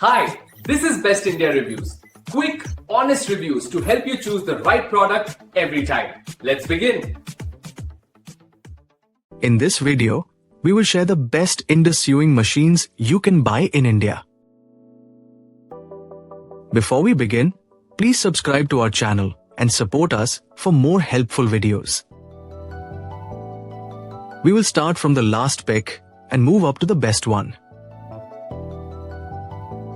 Hi, this is Best India Reviews. Quick, honest reviews to help you choose the right product every time. Let's begin. In this video, we will share the best Indus sewing machines you can buy in India. Before we begin, please subscribe to our channel and support us for more helpful videos. We will start from the last pick and move up to the best one.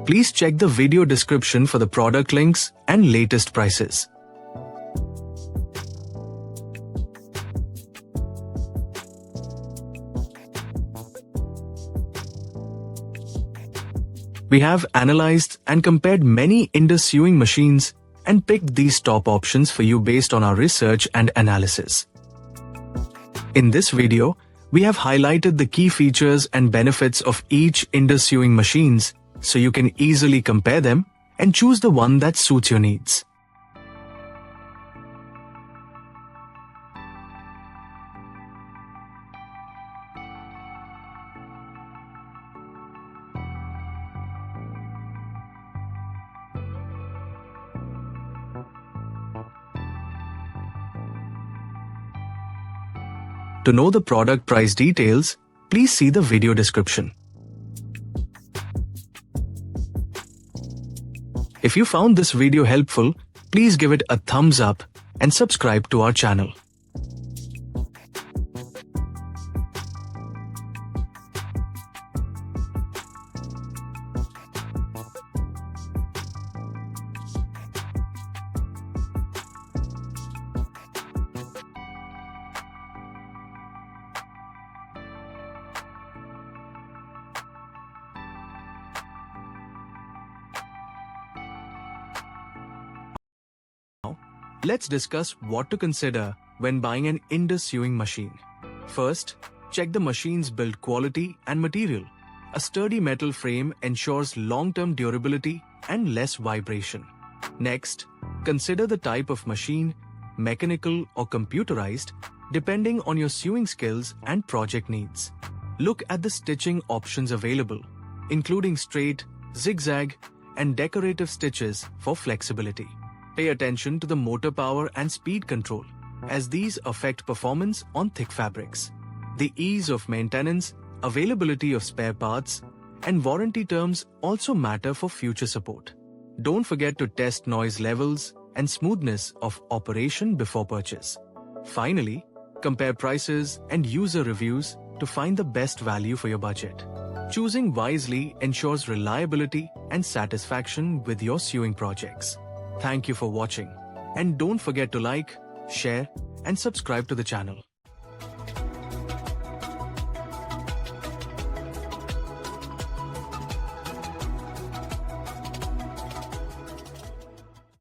Please check the video description for the product links and latest prices. We have analyzed and compared many Indus sewing machines and picked these top options for you based on our research and analysis. In this video, we have highlighted the key features and benefits of each Indus sewing machines so you can easily compare them and choose the one that suits your needs. To know the product price details, please see the video description. If you found this video helpful, please give it a thumbs up and subscribe to our channel. Let's discuss what to consider when buying an Indus sewing machine. First, check the machine's build quality and material. A sturdy metal frame ensures long-term durability and less vibration. Next, consider the type of machine, mechanical or computerized, depending on your sewing skills and project needs. Look at the stitching options available, including straight, zigzag, and decorative stitches for flexibility. Pay attention to the motor power and speed control, as these affect performance on thick fabrics. The ease of maintenance, availability of spare parts, and warranty terms also matter for future support. Don't forget to test noise levels and smoothness of operation before purchase. Finally, compare prices and user reviews to find the best value for your budget. Choosing wisely ensures reliability and satisfaction with your sewing projects. Thank you for watching, and don't forget to like, share, and subscribe to the channel.